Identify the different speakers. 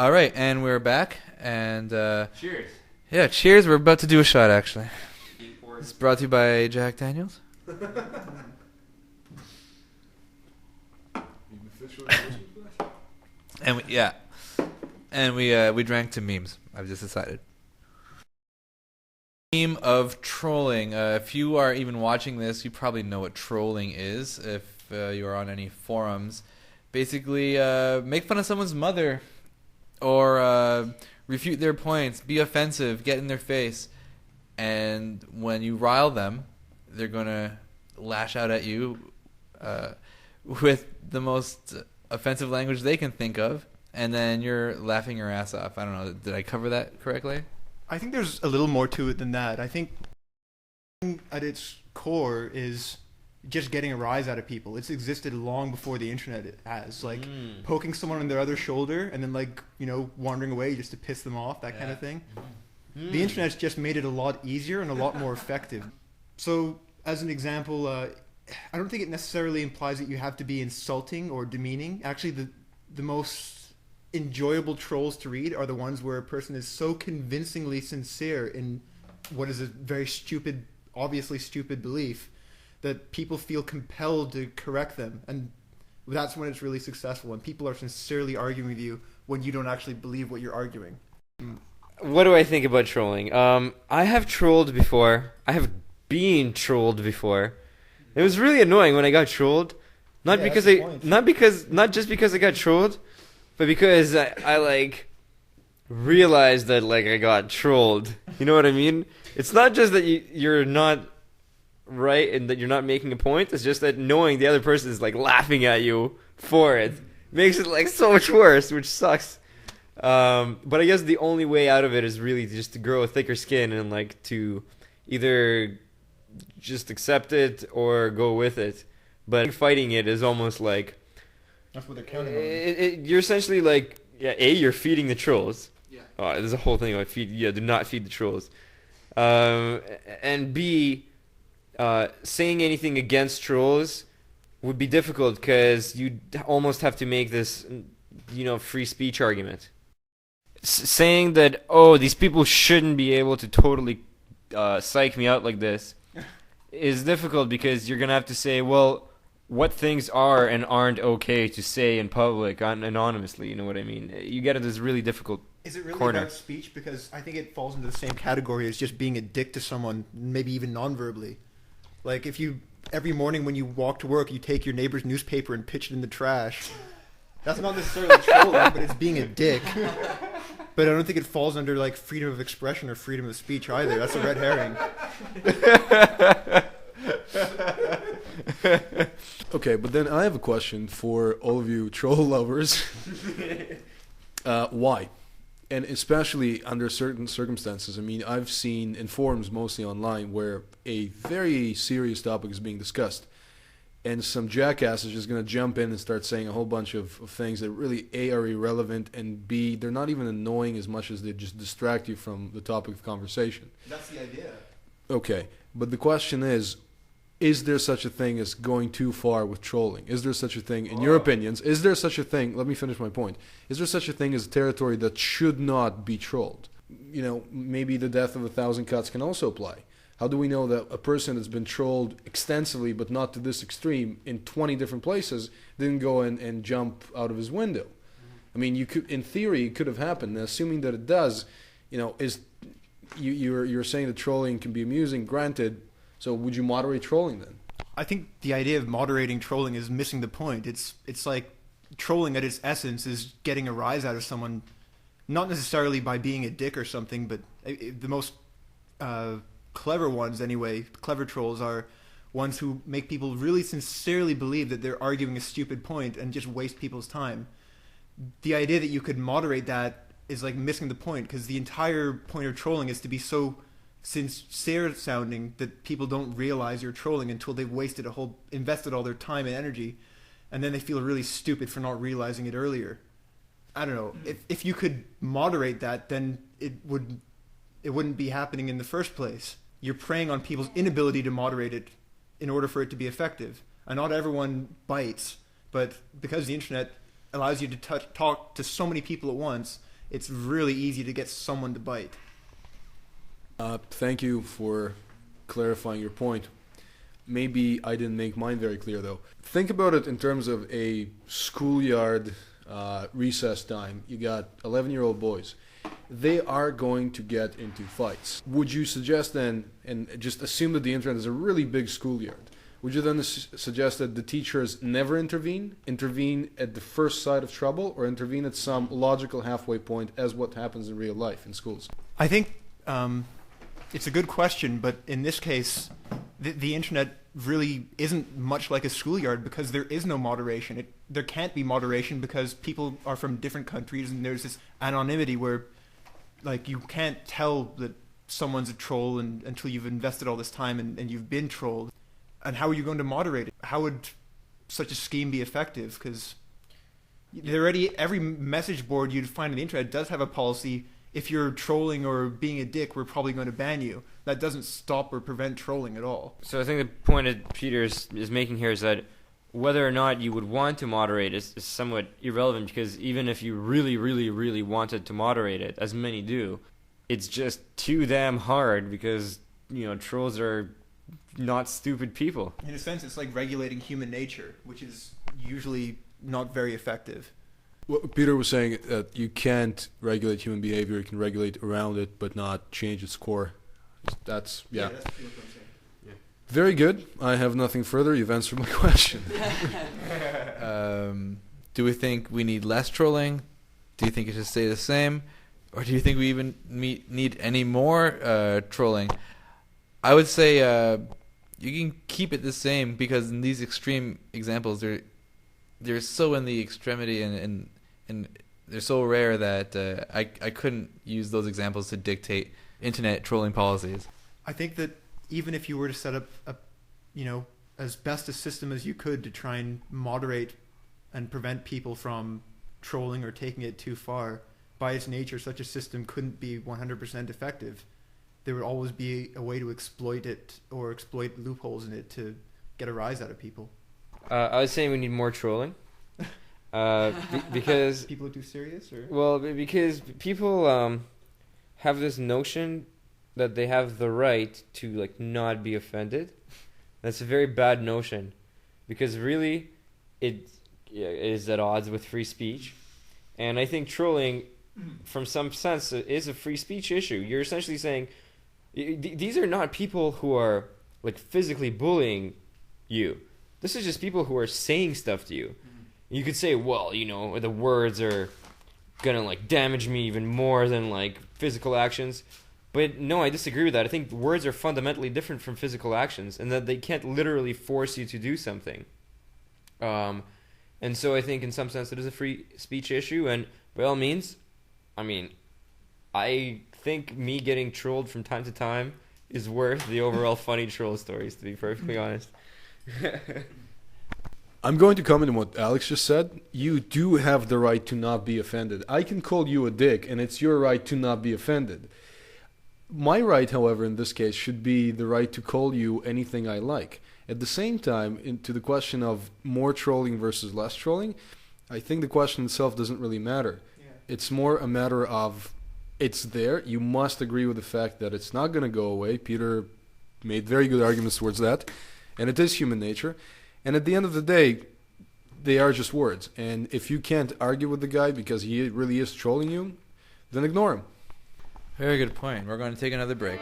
Speaker 1: All right, and we're back. And
Speaker 2: cheers.
Speaker 1: Yeah, cheers. We're about to do a shot, actually. It's brought to you by Jack Daniels. And we drank to memes. I've just decided. Meme of trolling. If you are even watching this, you probably know what trolling is. If you are on any forums, basically make fun of someone's mother, or refute their points, be offensive, get in their face, and when you rile them, they're gonna lash out at you with the most offensive language they can think of, and then you're laughing your ass off. I don't know. Did I cover that correctly?
Speaker 3: I think there's a little more to it than that. I think at its core is just getting a rise out of people. It's existed long before the internet has. Like poking someone on their other shoulder and then wandering away just to piss them off, that kind of thing. The internet's just made it a lot easier and a lot more effective. So as an example, I don't think it necessarily implies that you have to be insulting or demeaning. Actually, the most enjoyable trolls to read are the ones where a person is so convincingly sincere in what is a very stupid, obviously stupid belief, that people feel compelled to correct them. And that's when it's really successful, when people are sincerely arguing with you when you don't actually believe what you're arguing.
Speaker 2: What do I think about trolling? I have trolled before. I have been trolled before. It was really annoying when I got trolled. Not just because I got trolled, but because I realized that I got trolled. You know what I mean? It's not just that you're not right and that you're not making a point. It's just that knowing the other person is laughing at you for it makes it so much worse, which sucks. But I guess the only way out of it is really just to grow a thicker skin and to either just accept it or go with it. But fighting it is almost
Speaker 3: that's what they're counting on.
Speaker 2: You're essentially you're feeding the trolls. Yeah. Oh, there's a whole thing about do not feed the trolls. And B, saying anything against trolls would be difficult because you almost have to make this, free speech argument. Saying that, these people shouldn't be able to totally psych me out like this is difficult because you're going to have to say, well, what things are and aren't okay to say in public anonymously, you know what I mean? You get into this really difficult
Speaker 3: Is it really
Speaker 2: corner.
Speaker 3: about speech? Because I think it falls into the same category as just being a dick to someone, maybe even non-verbally. If you, every morning when you walk to work, you take your neighbor's newspaper and pitch it in the trash. That's not necessarily trolling, but it's being a dick. But I don't think it falls under freedom of expression or freedom of speech either. That's a red herring.
Speaker 4: Okay, but then I have a question for all of you troll lovers. Why? And especially under certain circumstances. I mean, I've seen in forums, mostly online, where a very serious topic is being discussed. And some jackass is just going to jump in and start saying a whole bunch of things that really, A, are irrelevant, and B, they're not even annoying as much as they just distract you from the topic of conversation.
Speaker 3: That's the idea.
Speaker 4: Okay, but the question is there such a thing as going too far with trolling? Is there such a thing, in your opinions, is there such a thing, let me finish my point, is there such a thing as a territory that should not be trolled? Maybe the death of 1,000 cuts can also apply. How do we know that a person that's been trolled extensively, but not to this extreme, in 20 different places, didn't go and jump out of his window? I mean, in theory, it could have happened. Now, assuming that it does, you're saying that trolling can be amusing, granted. So would you moderate trolling then?
Speaker 3: I think the idea of moderating trolling is missing the point. It's trolling at its essence is getting a rise out of someone, not necessarily by being a dick or something, but the most clever ones anyway, clever trolls are ones who make people really sincerely believe that they're arguing a stupid point and just waste people's time. The idea that you could moderate that is missing the point, because the entire point of trolling is to be so sincere sounding that people don't realize you're trolling until they've invested all their time and energy, and then they feel really stupid for not realizing it earlier. I don't know. If you could moderate that, then it wouldn't be happening in the first place. You're preying on people's inability to moderate it in order for it to be effective. And not everyone bites, but because the internet allows you to talk to so many people at once, it's really easy to get someone to bite.
Speaker 4: Thank you for clarifying your point. Maybe I didn't make mine very clear, though. Think about it in terms of a schoolyard recess time. You got 11-year-old boys. They are going to get into fights. Would you suggest then, and just assume that the internet is a really big schoolyard, would you then suggest that the teachers never intervene at the first sign of trouble, or intervene at some logical halfway point as what happens in real life in schools?
Speaker 3: I think it's a good question, but in this case, the internet really isn't much like a schoolyard because there is no moderation. There can't be moderation because people are from different countries, and there's this anonymity where, like, you can't tell that someone's a troll until you've invested all this time and you've been trolled. And how are you going to moderate it? How would such a scheme be effective? Because every message board you'd find on the internet does have a policy. If you're trolling or being a dick, we're probably going to ban you. That doesn't stop or prevent trolling at all.
Speaker 2: So I think the point that Peter is making here is that whether or not you would want to moderate is somewhat irrelevant, because even if you really, really, really wanted to moderate it, as many do, it's just too damn hard because, trolls are not stupid people.
Speaker 3: In a sense, it's like regulating human nature, which is usually not very effective.
Speaker 4: Well, Peter was saying that you can't regulate human behavior. You can regulate around it, but not change its core. That's, yeah.
Speaker 3: That's what I'm saying.
Speaker 4: Yeah. Very good. I have nothing further. You've answered my question.
Speaker 1: Do we think we need less trolling? Do you think it should stay the same? Or do you think we even need any more trolling? I would say you can keep it the same, because in these extreme examples, they're so in the extremity and they're so rare that I couldn't use those examples to dictate internet trolling policies.
Speaker 3: I think that even if you were to set up as best a system as you could to try and moderate and prevent people from trolling or taking it too far, by its nature, such a system couldn't be 100% effective. There would always be a way to exploit it or exploit loopholes in it to get a rise out of people.
Speaker 2: I was saying we need more trolling. Because
Speaker 3: people are too serious, or
Speaker 2: because people have this notion that they have the right to not be offended. That's a very bad notion, because really it is at odds with free speech, and I think trolling, from some sense, is a free speech issue. You're essentially saying these are not people who are physically bullying you. This is just people who are saying stuff to you. You could say, well, the words are gonna damage me even more than physical actions. But no, I disagree with that. I think words are fundamentally different from physical actions, and that they can't literally force you to do something. And so I think in some sense it is a free speech issue, and by all means, I think me getting trolled from time to time is worth the overall funny troll stories, to be perfectly honest.
Speaker 4: I'm going to comment on what Alex just said. You do have the right to not be offended. I can call you a dick, and it's your right to not be offended. My right, however, in this case, should be the right to call you anything I like. At the same time, to the question of more trolling versus less trolling, I think the question itself doesn't really matter. Yeah. It's more a matter of it's there. You must agree with the fact that it's not going to go away. Peter made very good arguments towards that, and it is human nature. And at the end of the day, they are just words. And if you can't argue with the guy because he really is trolling you, then ignore him.
Speaker 1: Very good point. We're going to take another break.